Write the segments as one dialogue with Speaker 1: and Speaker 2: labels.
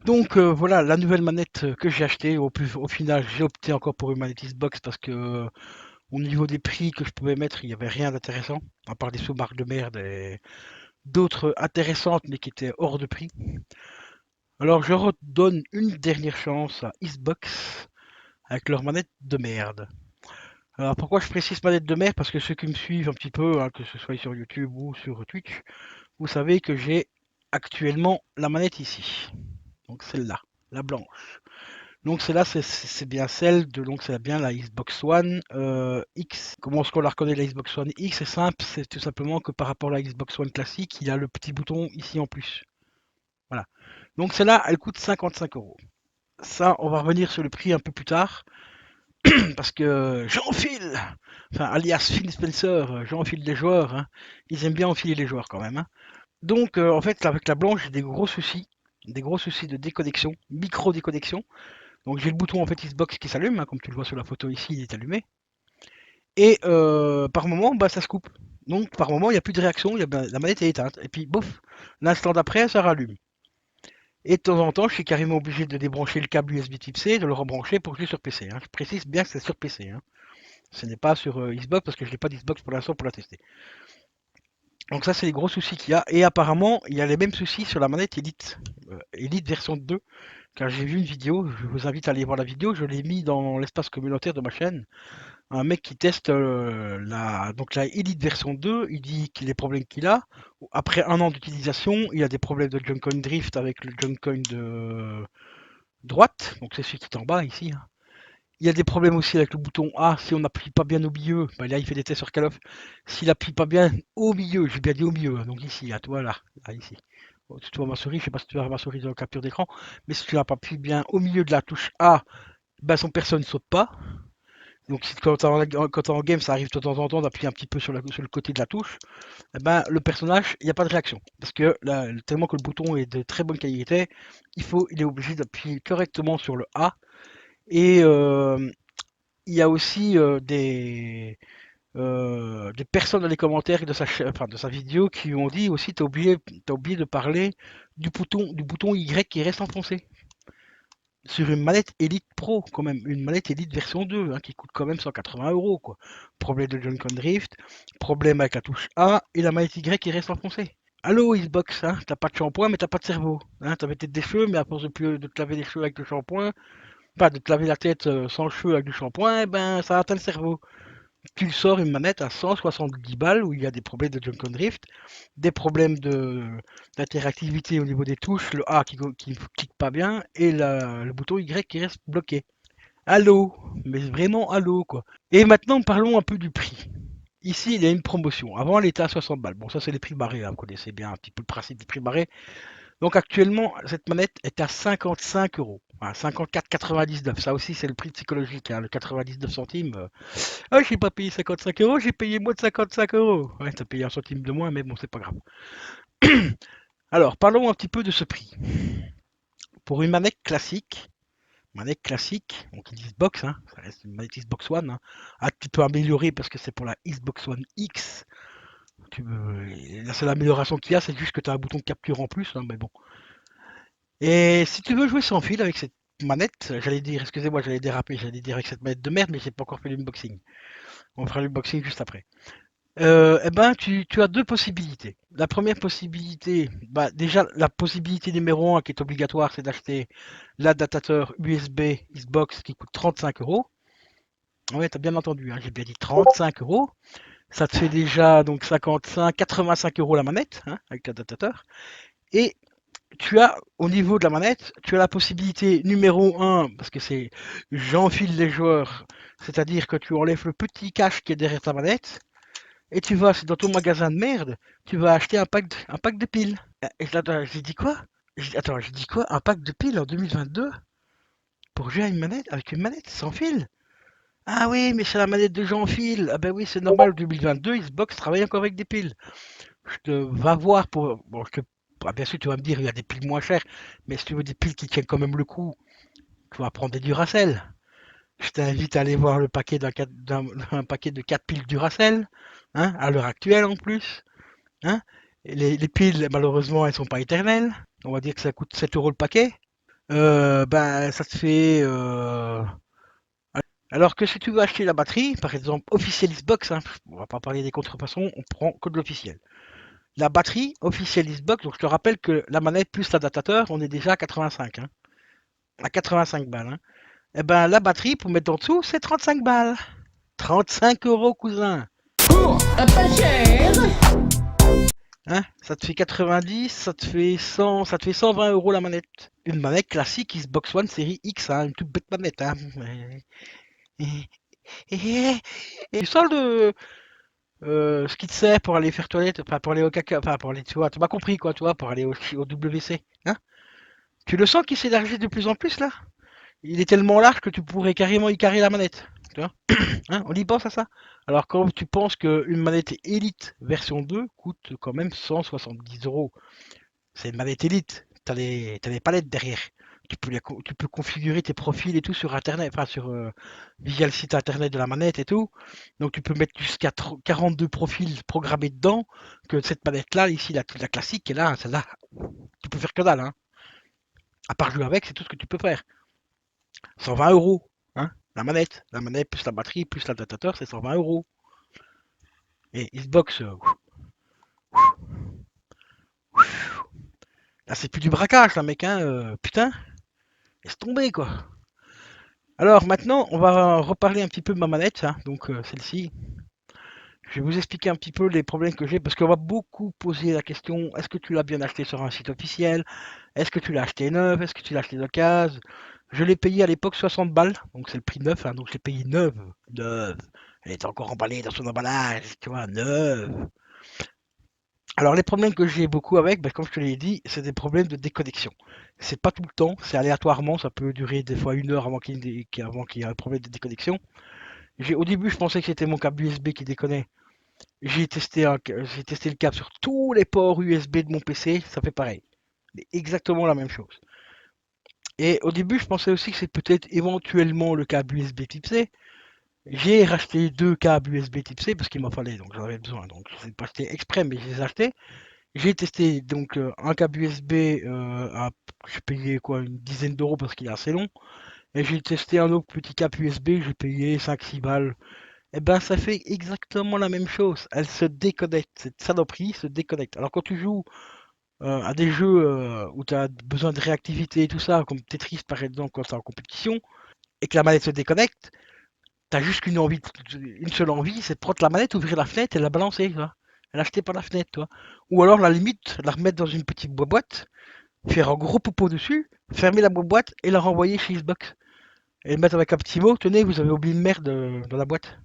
Speaker 1: Donc voilà la nouvelle manette que j'ai achetée. Au final, j'ai opté encore pour une manette Xbox parce que au niveau des prix que je pouvais mettre, il n'y avait rien d'intéressant, à part des sous-marques de merde et d'autres intéressantes mais qui étaient hors de prix. Alors je redonne une dernière chance à Xbox avec leur manette de merde. Alors pourquoi je précise manette de merde? Parce que ceux qui me suivent un petit peu, hein, que ce soit sur YouTube ou sur Twitch, vous savez que j'ai actuellement la manette ici. Donc celle-là, la blanche. Donc celle-là, c'est bien celle de, donc c'est bien la Xbox One X. Comment est-ce qu'on la reconnaît la Xbox One X? C'est simple, c'est tout simplement que par rapport à la Xbox One classique, il y a le petit bouton ici en plus. Voilà. Donc celle-là, elle coûte 55 euros. Ça, on va revenir sur le prix un peu plus tard, parce que j'enfile, enfin alias Phil Spencer, j'enfile les joueurs. Hein. Ils aiment bien enfiler les joueurs quand même. Hein. Donc en fait, avec la blanche, j'ai des gros soucis de déconnexion, micro déconnexion. Donc j'ai le bouton en fait Xbox qui s'allume, hein, comme tu le vois sur la photo ici, il est allumé. Et par moment, bah, ça se coupe. Donc par moment, il n'y a plus de réaction, la manette est éteinte. Et puis bouf, l'instant d'après, ça rallume. Et de temps en temps, je suis carrément obligé de débrancher le câble USB type C et de le rebrancher pour que je l'ai sur PC. Hein. Je précise bien que c'est sur PC. Hein. Ce n'est pas sur Xbox parce que je n'ai pas d'Xbox pour l'instant pour la tester. Donc ça, c'est les gros soucis qu'il y a. Et apparemment, il y a les mêmes soucis sur la manette Elite. Elite version 2. Car j'ai vu une vidéo, je vous invite à aller voir la vidéo, je l'ai mis dans l'espace communautaire de ma chaîne. Un mec qui teste donc la Elite version 2, il dit qu'il les problèmes qu'il a. Après un an d'utilisation, il a des problèmes de Joy-Con drift avec le Joy-Con de droite, donc c'est celui qui est en bas ici. Hein. Il y a des problèmes aussi avec le bouton A, si on n'appuie pas bien au milieu, bah là il fait des tests sur Call of, s'il appuie pas bien au milieu, j'ai bien dit au milieu, hein, donc ici, à toi là ici. Bon, tu vois ma souris, je sais pas si tu vois ma souris dans la capture d'écran, mais si tu n'as pas appuyé bien au milieu de la touche A, bah son perso ne saute pas. Donc quand t'es en game, ça arrive de temps en temps d'appuyer un petit peu sur le côté de la touche, eh ben, le personnage, il n'y a pas de réaction. Parce que là, tellement que le bouton est de très bonne qualité, il est obligé d'appuyer correctement sur le A. Et il y a aussi des personnes dans les commentaires enfin, de sa vidéo qui ont dit aussi t'as oublié de parler du bouton Y qui reste enfoncé. Sur une manette Elite Pro, quand même, une manette Elite version 2, hein, qui coûte quand même 180 euros, quoi. Problème de Joy-Con Drift, problème avec la touche A et la manette Y qui reste enfoncée. Allô Xbox, hein, t'as pas de shampoing mais t'as pas de cerveau. Hein, t'as peut-être des cheveux, mais à force de te laver les cheveux avec le shampoing, pas de te laver la tête sans cheveux avec du shampoing, eh ben ça atteint le cerveau. Tu sors une manette à 170 balles où il y a des problèmes de Joy-Con Drift, des problèmes d'interactivité au niveau des touches, le A qui ne clique pas bien et le bouton Y qui reste bloqué. Allô, mais vraiment allô quoi. Et maintenant parlons un peu du prix. Ici, il y a une promotion. Avant, elle était à 60 balles. Bon, ça, c'est les prix barrés. Hein. Vous connaissez bien un petit peu le principe des prix barrés. Donc, actuellement, cette manette est à 55 euros. Enfin, 54,99. Ça aussi, c'est le prix psychologique. Hein, le 99 centimes. Ah, j'ai pas payé 55 euros, j'ai payé moins de 55 euros. Ouais, t'as payé un centime de moins, mais bon, c'est pas grave. Alors, parlons un petit peu de ce prix. Pour une manette classique, donc une Xbox, hein, ça reste une manette Xbox One, hein, un petit peu améliorée parce que c'est pour la Xbox One X. La seule amélioration qu'il y a, c'est juste que tu as un bouton de capture en plus, hein, mais bon. Et si tu veux jouer sans fil avec cette manette, j'allais dire, excusez-moi, j'allais déraper, j'allais dire avec cette manette de merde, mais j'ai pas encore fait l'unboxing. On fera l'unboxing juste après. Eh ben, tu as deux possibilités. La première possibilité, bah, déjà, la possibilité numéro un qui est obligatoire, c'est d'acheter l'adaptateur USB Xbox qui coûte 35 euros. Ouais, t'as bien entendu, hein, j'ai bien dit 35 euros. Ça te fait déjà donc 55, 85 euros la manette, hein, avec l'adaptateur. Et tu as, au niveau de la manette, tu as la possibilité numéro un, parce que c'est j'enfile les joueurs, c'est-à-dire que tu enlèves le petit cache qui est derrière ta manette, et tu vas dans ton magasin de merde, tu vas acheter un pack de piles. Et là, j'ai dit quoi? Attends, j'ai dit quoi? Un pack de piles en 2022 pour jouer à une manette avec une manette sans fil? Ah oui, mais c'est la manette de Jean Fil. Ah ben oui, c'est normal, 2022, Xbox travaille encore avec des piles. Je te va voir pour. Bon, bien sûr, tu vas me dire, il y a des piles moins chères, mais si tu veux des piles qui tiennent quand même le coup, tu vas prendre des Duracell. Je t'invite à aller voir le paquet d'un paquet de 4 piles Duracell, hein, à l'heure actuelle en plus. Hein. Et les piles, malheureusement, elles sont pas éternelles. On va dire que ça coûte 7 euros le paquet. Ben, ça te fait. Alors que si tu veux acheter la batterie, par exemple, officiel Xbox, hein, on va pas parler des contrefaçons, on prend que de l'officiel. La batterie officielle Xbox, donc je te rappelle que la manette plus l'adaptateur, on est déjà à 85, hein, à 85 balles. Hein. Et ben, la batterie, pour mettre en dessous, c'est 35 balles. 35 € cousin.
Speaker 2: Pour un pas cher.
Speaker 1: Hein, ça te fait 90, ça te fait 100, ça te fait 120 € la manette. Une manette classique Xbox One série X, hein, une toute bête manette. Hein. Et tu sens ce qui te sert pour aller faire toilette, enfin pour aller au caca, enfin pour aller, tu vois, tu m'as compris quoi, tu vois, pour aller au WC. Hein. Tu le sens qu'il s'élargit de plus en plus là. Il est tellement large que tu pourrais carrément y carrer la manette. Tu vois. Hein, on y pense à ça. Alors quand tu penses qu'une manette Elite version 2 coûte quand même 170 €. C'est une manette Elite. T'as les palettes derrière. Tu peux configurer tes profils et tout sur internet, enfin sur via le site internet de la manette et tout. Donc tu peux mettre jusqu'à 42 profils programmés dedans. Que cette manette là, ici la classique, et là, celle-là, tu peux faire que dalle. Hein. À part jouer avec, c'est tout ce que tu peux faire. 120 €. Hein, la manette plus la batterie plus l'adaptateur, c'est 120 €. Et Xbox, là c'est plus du braquage, là mec, hein, putain, laisse tomber quoi. Alors maintenant, on va reparler un petit peu de ma manette, hein, donc celle-ci. Je vais vous expliquer un petit peu les problèmes que j'ai, parce qu'on va beaucoup poser la question, est-ce que tu l'as bien acheté sur un site officiel? Est-ce que tu l'as acheté neuf? Est-ce que tu l'as acheté d'occasion? Je l'ai payé à l'époque 60 balles, donc c'est le prix neuf, hein, donc je l'ai payé neuve. Neuve. Elle est encore emballée dans son emballage, tu vois, neuve. Alors les problèmes que j'ai beaucoup avec, ben, comme je te l'ai dit, c'est des problèmes de déconnexion. C'est pas tout le temps, c'est aléatoirement, ça peut durer des fois 1 heure avant avant qu'il y ait un problème de déconnexion. Au début, je pensais que c'était mon câble USB qui déconnait. J'ai testé le câble sur tous les ports USB de mon PC, ça fait pareil. C'est exactement la même chose. Et au début, je pensais aussi que c'est peut-être éventuellement le câble USB type C. J'ai racheté deux câbles USB type C parce qu'il m'en fallait, donc j'en avais besoin. Donc je ne les ai pas achetés exprès, mais je les ai achetés. J'ai testé donc un câble USB, j'ai payé quoi, une dizaine d'euros parce qu'il est assez long. Et j'ai testé un autre petit câble USB, j'ai payé 5-6 balles. Et ben ça fait exactement la même chose. Elle se déconnecte, cette saloperie se déconnecte. Alors quand tu joues à des jeux où tu as besoin de réactivité et tout ça, comme Tetris par exemple quand c'est en compétition, et que la manette se déconnecte, t'as juste une seule envie, c'est de prendre la manette, ouvrir la fenêtre et la balancer, tu vois. L'acheter par la fenêtre, toi. Ou alors, la limite, la remettre dans une petite boîte, faire un gros popo dessus, fermer la boîte et la renvoyer chez Xbox. Et mettre avec un petit mot, tenez, vous avez oublié une merde dans la boîte.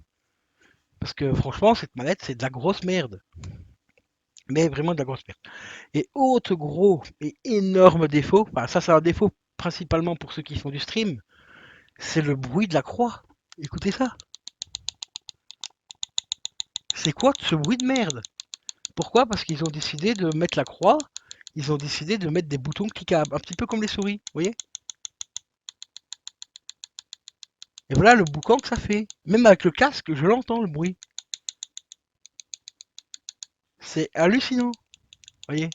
Speaker 1: Parce que franchement, cette manette, c'est de la grosse merde. Mais vraiment de la grosse merde. Et autre gros et énorme défaut, enfin ça c'est un défaut principalement pour ceux qui font du stream, c'est le bruit de la croix. Écoutez ça. C'est quoi ce bruit de merde? Pourquoi? Parce qu'ils ont décidé de mettre la croix, ils ont décidé de mettre des boutons cliquables, un petit peu comme les souris, vous voyez? Et voilà le boucan que ça fait. Même avec le casque, je l'entends le bruit. C'est hallucinant, vous voyez?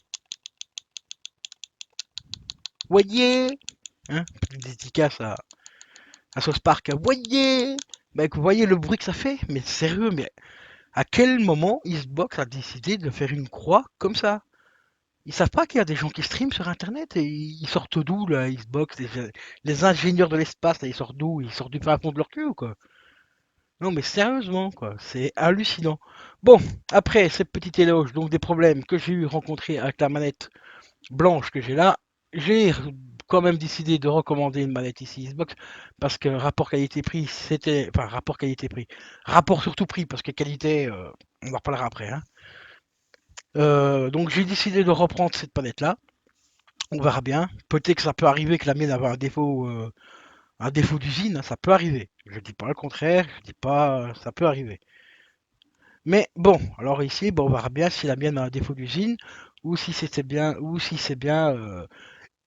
Speaker 1: Voyez? Hein? Petite dédicace à Sauce Park. Voyez? Mec, vous voyez le bruit que ça fait? Mais sérieux, mais à quel moment Xbox a décidé de faire une croix comme ça? Ils savent pas qu'il y a des gens qui streament sur internet et ils sortent d'où la Xbox, les ingénieurs de l'espace, là, ils sortent d'où? Ils sortent du fin fond de leur cul ou quoi? Non mais sérieusement quoi, c'est hallucinant. Bon, après cette petite éloge, donc des problèmes que j'ai eu rencontrés avec la manette blanche que j'ai là, j'ai quand même décidé de recommander une manette ici Xbox parce que rapport qualité-prix, c'était. Enfin rapport qualité-prix. Rapport surtout prix, parce que qualité, on en reparlera après. Hein. Donc j'ai décidé de reprendre cette manette là. On verra bien. Peut-être que ça peut arriver que la mienne avait un défaut d'usine, hein, ça peut arriver. Je dis pas le contraire, je dis pas, ça peut arriver. Mais bon, alors ici, bon, on verra bien si la mienne a un défaut d'usine ou si c'est bien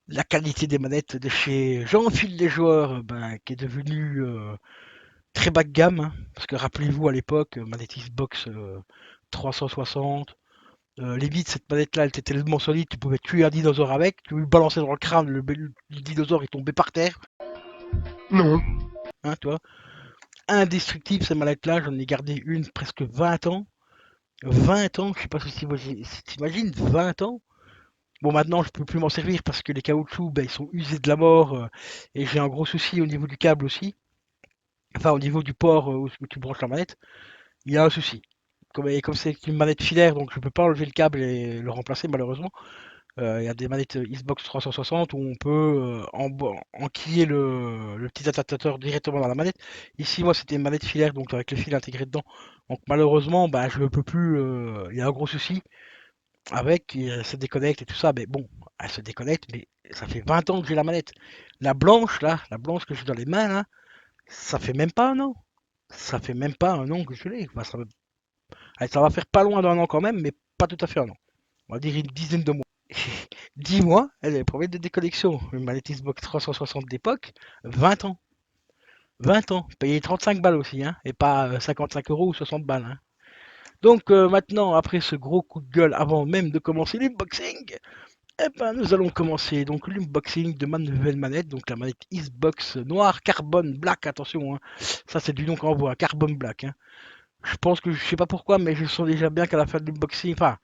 Speaker 1: la qualité des manettes de chez Jean-Phil les joueurs, ben, qui est devenu très bas de gamme. Hein, parce que rappelez-vous à l'époque, manette Xbox 360. Limite, cette manette-là, elle était tellement solide, tu pouvais tuer un dinosaure avec, tu lui balançais dans le crâne, le dinosaure est tombé par terre,
Speaker 3: Non.
Speaker 1: hein, tu vois. Indestructible, cette manette-là, j'en ai gardé une presque 20 ans. 20 ans, je sais pas si t'imagines, 20 ans. Bon, maintenant, je peux plus m'en servir parce que les caoutchoucs, ben, ils sont usés de la mort, et j'ai un gros souci au niveau du câble aussi. Enfin, au niveau du port où tu branches la manette, il y a un souci. Comme c'est une manette filaire, donc je peux pas enlever le câble et le remplacer malheureusement. Il y a des manettes Xbox 360 où on peut enquiller le petit adaptateur directement dans la manette. Ici, moi, c'était une manette filaire, donc avec le fil intégré dedans. Donc malheureusement, bah, je ne peux plus. Il y a un gros souci avec, elle se déconnecte et tout ça. Mais bon, elle se déconnecte, mais ça fait 20 ans que j'ai la manette. La blanche, là, la blanche que j'ai dans les mains, là, ça fait même pas un an. Ça fait même pas un an que je l'ai. Enfin, ça va faire pas loin d'un an quand même, mais pas tout à fait un an. On va dire une dizaine de mois. 10 mois, elle avait problème de déconnexion. Une manette Xbox 360 d'époque, 20 ans. 20 ans. Payé 35 balles aussi, hein, et pas 55 euros ou 60 balles. Hein. Donc maintenant, après ce gros coup de gueule, avant même de commencer l'unboxing, eh ben, nous allons commencer donc l'unboxing de ma nouvelle manette, donc la manette Xbox noire Carbon Black, attention, hein. Ça c'est du nom qu'on voit, Carbon Black. Hein. Je pense que je sais pas pourquoi, mais je sens déjà bien qu'à la fin de l'unboxing, enfin,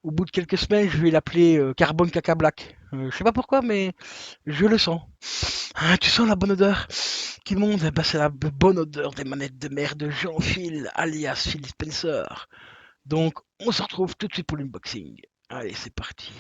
Speaker 1: au bout de quelques semaines, je vais l'appeler Carbon Caca Black. Je sais pas pourquoi, mais je le sens. Ah, tu sens la bonne odeur qui monte? Eh ben, c'est la bonne odeur des manettes de merde de Jean-Phil, alias Phil Spencer. Donc, on se retrouve tout de suite pour l'unboxing. Allez, c'est parti.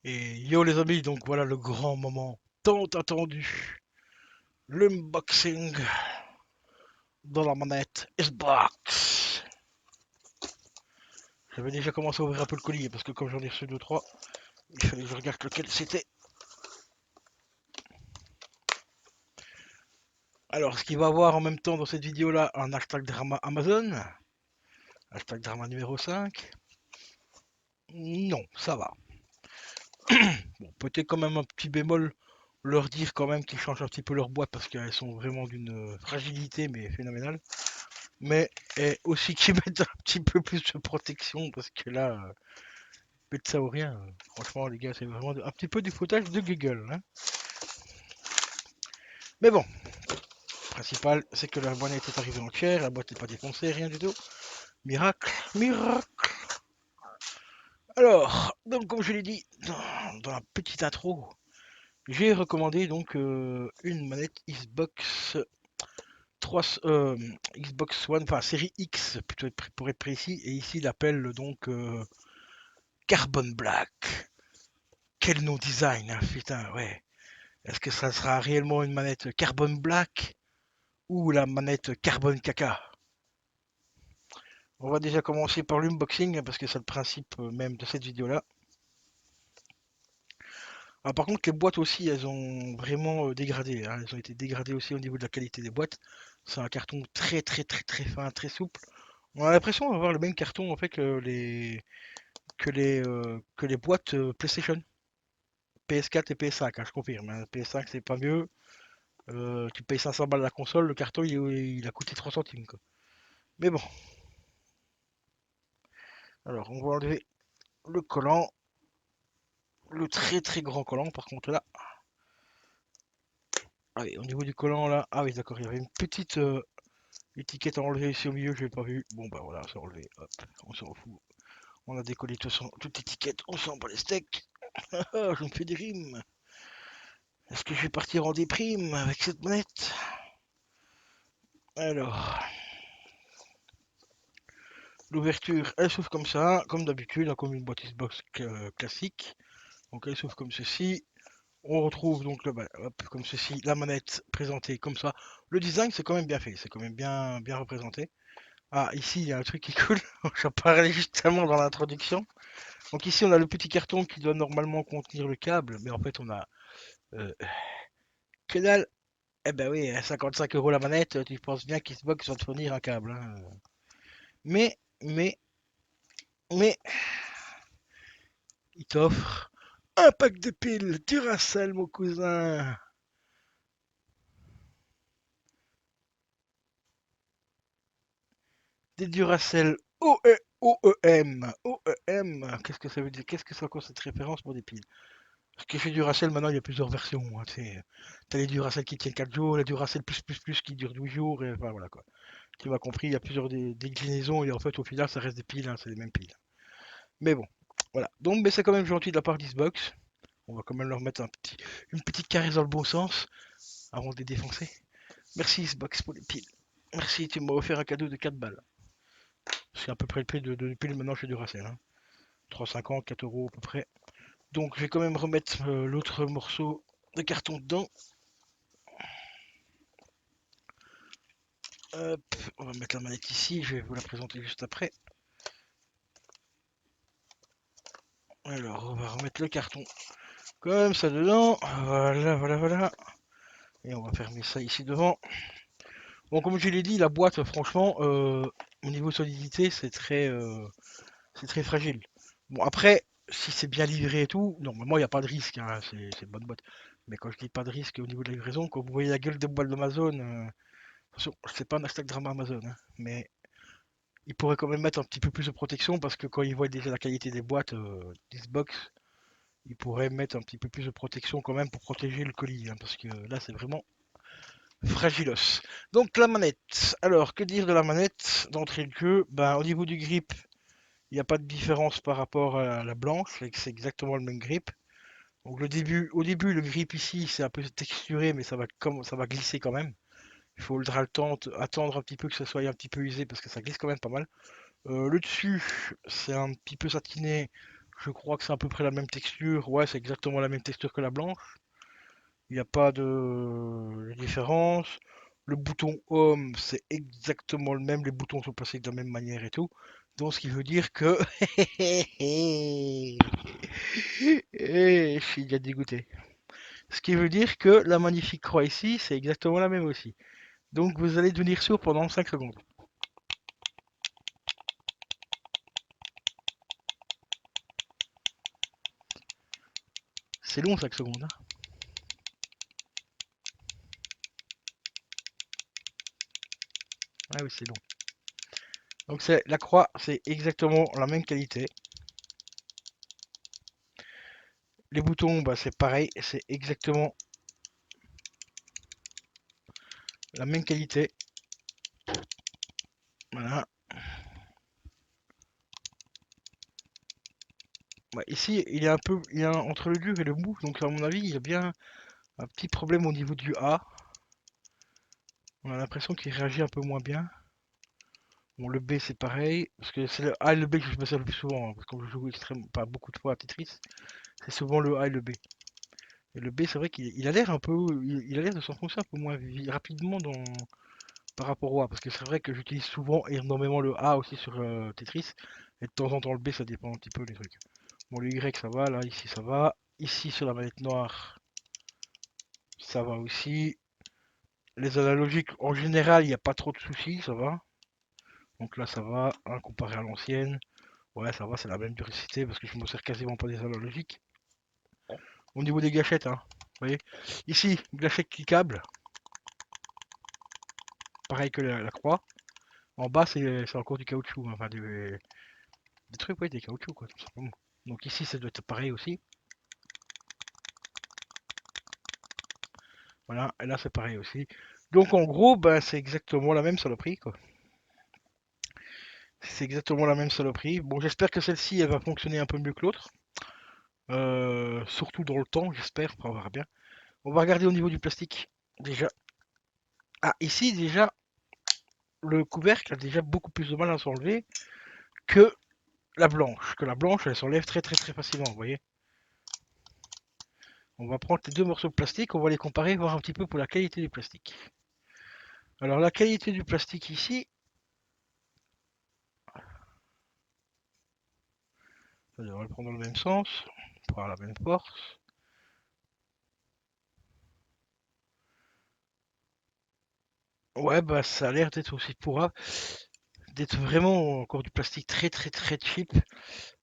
Speaker 1: Et yo les amis, donc voilà le grand moment tant attendu. L'unboxing de la manette Xbox. J'avais déjà commencé à ouvrir un peu le colis parce que comme j'en ai reçu 2-3, il fallait que je regarde lequel c'était. Alors, ce qu'il va avoir en même temps dans cette vidéo là, un hashtag drama Amazon, hashtag drama numéro 5. Non, ça va. Bon, peut-être quand même un petit bémol, leur dire quand même qu'ils changent un petit peu leur boîte parce qu'elles sont vraiment d'une fragilité mais phénoménale. Mais aussi qu'ils mettent un petit peu plus de protection parce que là, de ça ou rien. Franchement, les gars, c'est vraiment un petit peu du foutage de Google. Hein. Mais bon, le principal, c'est que la boîte est arrivée entière, la boîte n'est pas défoncée, rien du tout. Miracle, miracle. Alors, donc comme je l'ai dit dans la petite intro, j'ai recommandé donc une manette Xbox 3, Xbox One, enfin série X plutôt pour être précis, et ici il l'appelle donc Carbon Black. Quel nom design, hein, putain, ouais. Est-ce que ça sera réellement une manette Carbon Black ou la manette Carbon Caca? On va déjà commencer par l'unboxing parce que c'est le principe même de cette vidéo là. Ah, par contre, les boîtes aussi, elles ont vraiment dégradé. Hein. Elles ont été dégradées aussi au niveau de la qualité des boîtes. C'est un carton très très très très fin, très souple. On a l'impression d'avoir le même carton en fait que les boîtes PlayStation, PS4 et PS5. Hein, je confirme. Hein. PS5 c'est pas mieux. Tu payes 500 balles la console, le carton il a coûté 3 centimes. Quoi. Mais bon. Alors on va enlever le collant, le très très grand collant par contre là. Allez, au niveau du collant là, ah oui d'accord, il y avait une petite étiquette à enlever ici au milieu, je l'ai pas vu. Bon bah voilà, c'est enlevé, hop, on s'en fout. On a décollé toute étiquette, on s'en bat les steaks. Je me fais des rimes. Est-ce que je vais partir en déprime avec cette manette? Alors, l'ouverture, elle s'ouvre comme ça, comme d'habitude, hein, comme une boîte Xbox classique. Donc elle s'ouvre comme ceci. On retrouve donc hop, comme ceci, la manette présentée comme ça. Le design, c'est quand même bien fait, c'est quand même bien représenté. Ah, ici, il y a un truc qui coule. J'en parlais justement dans l'introduction. Donc ici, on a le petit carton qui doit normalement contenir le câble, mais en fait, on a euh, que dalle. Eh ben oui, à 55 € la manette, tu penses bien qu'Xbox va te fournir un câble, hein. Mais, mais, mais, il t'offre un pack de piles Duracell, mon cousin. Des Duracell OEM. OEM. Qu'est-ce que ça veut dire? Qu'est-ce que c'est encore cette référence pour des piles? Parce que chez Duracell, maintenant, il y a plusieurs versions, hein, tu sais. T'as les Duracell qui tiennent 4 jours, les Duracell plus qui durent 12 jours, et enfin, voilà quoi. Tu m'as compris, il y a plusieurs déclinaisons, et en fait, au final, ça reste des piles, hein, c'est les mêmes piles. Mais bon, voilà. Donc, mais c'est quand même gentil de la part d'Xbox. On va quand même leur mettre une petite caresse dans le bon sens avant de les défoncer. Merci Xbox pour les piles. Merci, tu m'as offert un cadeau de 4 balles. C'est à peu près le prix de piles maintenant chez Duracell, hein. 3,50, 4 € à peu près. Donc je vais quand même remettre l'autre morceau de carton dedans. Hop, on va mettre la manette ici, je vais vous la présenter juste après. Alors on va remettre le carton comme ça dedans. Voilà. Et on va fermer ça ici devant. Bon, comme je l'ai dit, la boîte, franchement, au niveau solidité, c'est très fragile. Bon, après, si c'est bien livré et tout, normalement, il n'y a pas de risque, hein, c'est une bonne boîte. Mais quand je dis pas de risque au niveau de la livraison, quand vous voyez la gueule de boîte d'Amazon, attention, c'est pas un hashtag drama Amazon, hein, mais ils pourraient quand même mettre un petit peu plus de protection parce que quand ils voient déjà la qualité des boîtes d'Xbox, ils pourraient mettre un petit peu plus de protection quand même pour protéger le colis, hein, parce que là, c'est vraiment fragilos. Donc la manette. Alors, que dire de la manette d'entrée de jeu? Ben, au niveau du grip, il n'y a pas de différence par rapport à la blanche, c'est exactement le même grip. Donc au début, le grip ici, c'est un peu texturé, mais ça va glisser quand même. Il faudra attendre un petit peu que ça soit un petit peu usé parce que ça glisse quand même pas mal. Le dessus, c'est un petit peu satiné. Je crois que c'est à peu près la même texture. Ouais, c'est exactement la même texture que la blanche. Il n'y a pas de différence. Le bouton Home, c'est exactement le même. Les boutons sont placés de la même manière et tout. Donc, ce qui veut dire que... je suis déjà dégoûté. Ce qui veut dire que la magnifique croix ici, c'est exactement la même aussi. Donc, vous allez devenir sourd pendant 5 secondes. C'est long 5 secondes, hein. Ah oui, c'est long. Donc, la croix, c'est exactement la même qualité. Les boutons, bah, c'est pareil, c'est exactement la même qualité. Voilà. Ouais, ici, il y a entre le dur et le mou, donc à mon avis, il y a bien un petit problème au niveau du A. On a l'impression qu'il réagit un peu moins bien. Bon, le B c'est pareil, parce que c'est le A et le B que je me sers le plus souvent, hein, parce que je joue pas beaucoup de fois à Tetris, c'est souvent le A et le B. Et le B, c'est vrai qu'il a l'air un peu, il a l'air de s'enfoncer un peu moins rapidement par rapport au A, parce que c'est vrai que j'utilise souvent et énormément le A aussi sur Tetris, et de temps en temps le B, ça dépend un petit peu des trucs. Bon, le Y ça va, là, ici ça va, ici sur la manette noire, ça va aussi. Les analogiques, en général, il n'y a pas trop de soucis, ça va. Donc là, ça va, hein, comparé à l'ancienne. Ouais, ça va, c'est la même duricité parce que je me sers quasiment pas des analogiques. Au niveau des gâchettes, hein, vous voyez. Ici, gâchette cliquable, pareil que la croix. En bas, c'est encore du caoutchouc, hein, enfin des trucs, ouais, des caoutchoucs, quoi, tout simplement. Donc ici, ça doit être pareil aussi. Voilà, et là, c'est pareil aussi. Donc en gros, ben, c'est exactement la même saloperie, quoi. C'est exactement la même saloperie. Bon, j'espère que celle-ci, elle va fonctionner un peu mieux que l'autre. Surtout dans le temps, j'espère, on verra bien. On va regarder au niveau du plastique, déjà. Ah, ici, déjà, le couvercle a déjà beaucoup plus de mal à s'enlever que la blanche. Que la blanche, elle s'enlève très très très facilement, vous voyez. On va prendre les deux morceaux de plastique, on va les comparer, voir un petit peu pour la qualité du plastique. Alors la qualité du plastique ici, on va le prendre dans le même sens, pour avoir la même force. Ouais, bah ça a l'air d'être aussi pour d'être vraiment encore du plastique très très très cheap.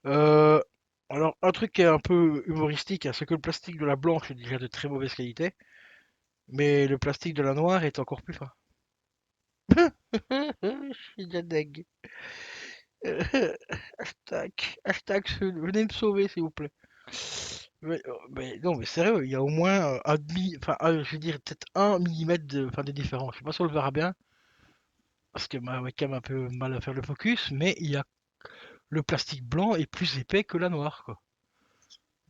Speaker 1: Euh, alors un truc qui est un peu humoristique, hein, c'est que le plastique de la blanche est déjà de très mauvaise qualité, mais le plastique de la noire est encore plus fin. Je suis déjà deg. Hashtag, venez me sauver s'il vous plaît. Mais non, mais sérieux, il y a au moins un demi, enfin, je veux dire peut-être 1 millimètre enfin, de différence. Je sais pas si on le verra bien, parce que ma webcam a un peu mal à faire le focus, mais il y a le plastique blanc est plus épais que la noire, quoi.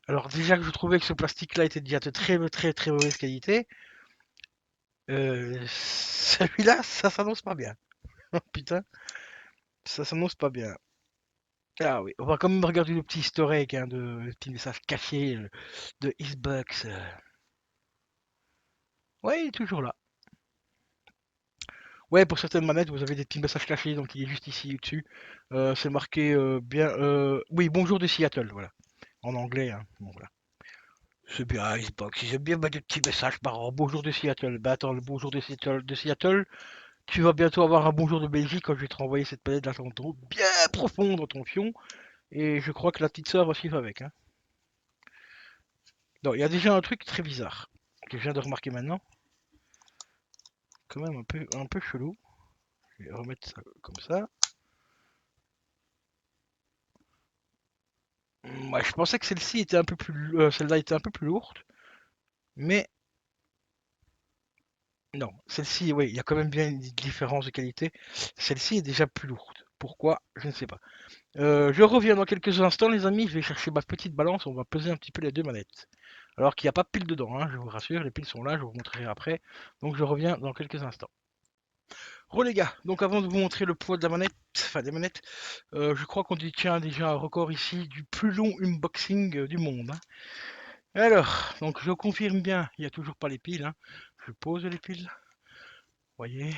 Speaker 1: Alors déjà que je trouvais que ce plastique-là était déjà de très très très mauvaise qualité, celui-là, ça s'annonce pas bien. Putain, ça s'annonce pas bien. Ah oui, on va quand même regarder le petit historique, hein, le petit message caché de Xbox. Ouais, il est toujours là. Ouais, pour certaines manettes, vous avez des petits messages cachés, donc il est juste ici au-dessus. C'est marqué bien. Oui, bonjour de Seattle, voilà. En anglais, hein. Bon, voilà. C'est bien Xbox, ils aiment bien mettre des petits messages par an. Bonjour de Seattle. Bah attends, le bonjour de Seattle, tu vas bientôt avoir un bonjour de Belgique quand je vais te renvoyer cette planète dans ton trou bien profond dans ton fion. Et je crois que la petite sœur va suivre avec, hein. Non, il y a déjà un truc très bizarre que je viens de remarquer maintenant. Quand même un peu chelou. Je vais remettre ça comme ça. Ouais, je pensais que celle-ci était un peu plus, celle-là était un peu plus lourde, mais non, celle-ci, oui, il y a quand même bien une différence de qualité. Celle-ci est déjà plus lourde. Pourquoi? Je ne sais pas. Je reviens dans quelques instants, les amis. Je vais chercher ma petite balance. On va peser un petit peu les deux manettes. Alors qu'il n'y a pas de pile dedans, hein, je vous rassure. Les piles sont là, je vous montrerai après. Donc je reviens dans quelques instants. Re les gars, donc avant de vous montrer le poids de la manette, enfin des manettes, je crois qu'on détient déjà un record ici du plus long unboxing du monde, hein. Alors, donc je confirme bien, il n'y a toujours pas les piles, hein. Je pose les piles. Voyez,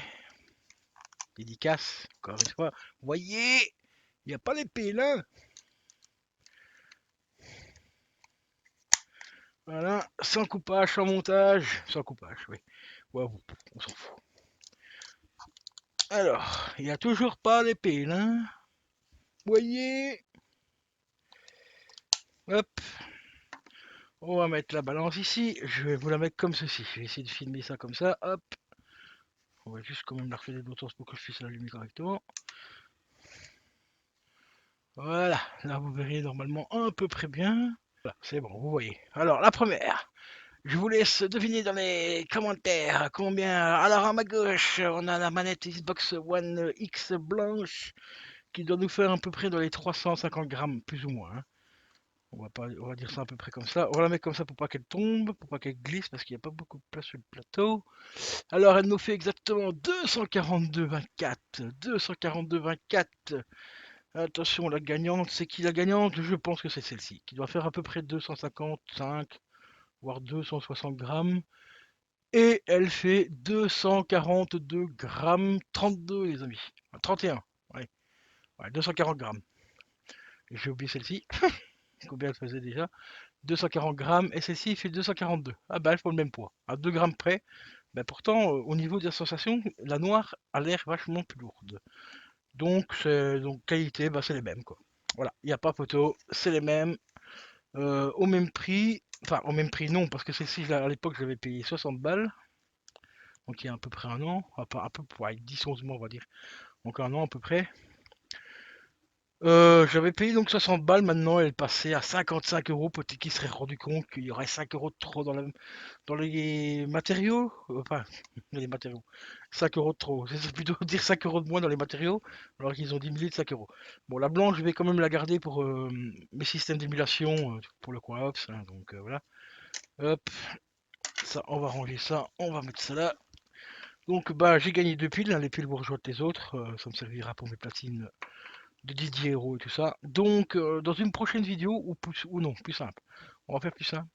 Speaker 1: dédicace, encore une fois. Voyez, il n'y a pas les piles, hein. Voilà, sans coupage, sans montage, sans coupage, oui. Ouais, on s'en fout. Alors, il n'y a toujours pas les piles, hein. Voyez, hop, on va mettre la balance ici. Je vais vous la mettre comme ceci. Je vais essayer de filmer ça comme ça, hop. On va juste quand même la refaire d'autres sens pour que je puisse l'allumer correctement. Voilà, là vous verrez normalement à peu près bien. Voilà, c'est bon, vous voyez. Alors, la première, je vous laisse deviner dans les commentaires combien. Alors, à ma gauche, on a la manette Xbox One X blanche qui doit nous faire à peu près dans les 350 grammes, plus ou moins, hein. On va dire ça à peu près comme ça. On va la mettre comme ça pour pas qu'elle tombe, pour pas qu'elle glisse, parce qu'il n'y a pas beaucoup de place sur le plateau. Alors, elle nous fait exactement 242,24. 242,24. Attention, la gagnante, c'est qui la gagnante? Je pense que c'est celle-ci, qui doit faire à peu près 255, voire 260 grammes. Et elle fait 242 grammes 32, les amis. 31, ouais. Ouais, 240 grammes. J'ai oublié celle-ci. Combien elle faisait déjà? 240 grammes. Et celle-ci fait 242. Ah bah, elle fait le même poids. À 2 grammes près. Mais pourtant, au niveau des sensations, la noire a l'air vachement plus lourde. Donc qualité, bah, c'est les mêmes, quoi. Voilà, il n'y a pas photo, c'est les mêmes. Au même prix. Enfin, au même prix, non, parce que celle-ci, à l'époque, je l'avais payé 60 balles. Donc il y a à peu près un an. Un peu, ouais, 10-11 mois, on va dire. Donc un an à peu près. J'avais payé donc 60 balles, maintenant elle passait à 55 euros. Peut-être qu'il serait rendu compte qu'il y aurait 5 euros de trop dans les matériaux. Enfin, les matériaux. 5 euros de trop. C'est plutôt dire 5 euros de moins dans les matériaux, alors qu'ils ont diminué de 5 euros. Bon, la blanche, je vais quand même la garder pour mes systèmes d'émulation, pour le coin Ops, hein, donc voilà. Hop, ça, on va ranger ça, on va mettre ça là. Donc, bah, j'ai gagné 2 piles, hein, les piles vont rejoindre les autres. Ça me servira pour mes platines de Didier Hero et tout ça. Donc, dans une prochaine vidéo, ou non, plus simple. On va faire plus simple.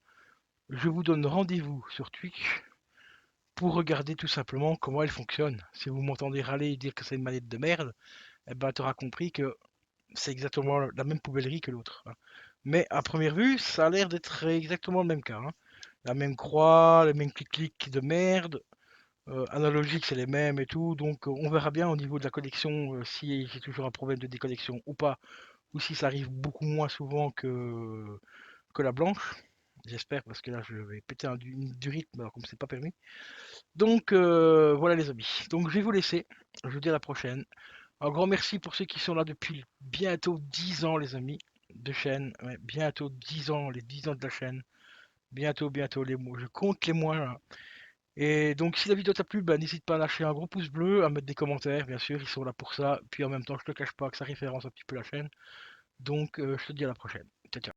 Speaker 1: je vous donne rendez-vous sur Twitch pour regarder tout simplement comment elle fonctionne. Si vous m'entendez râler et dire que c'est une manette de merde, eh ben tu auras compris que c'est exactement la même poubellerie que l'autre, hein. Mais à première vue, ça a l'air d'être exactement le même cas, hein. La même croix, les mêmes clics-clics de merde, analogiques c'est les mêmes et tout, donc on verra bien au niveau de la connexion si j'ai toujours un problème de déconnexion ou pas, ou si ça arrive beaucoup moins souvent que la blanche. J'espère parce que là je vais péter du rythme alors comme c'est pas permis. Donc voilà les amis. Donc je vais vous laisser. Je vous dis à la prochaine. Un grand merci pour ceux qui sont là depuis bientôt 10 ans les amis de chaîne. Ouais, bientôt 10 ans, les 10 ans de la chaîne. Bientôt, bientôt les mois. Je compte les mois là. Et donc si la vidéo t'a plu, bah, n'hésite pas à lâcher un gros pouce bleu, à mettre des commentaires, bien sûr, ils sont là pour ça. Puis en même temps, je te cache pas que ça référence un petit peu la chaîne. Donc je te dis à la prochaine. Ciao, ciao.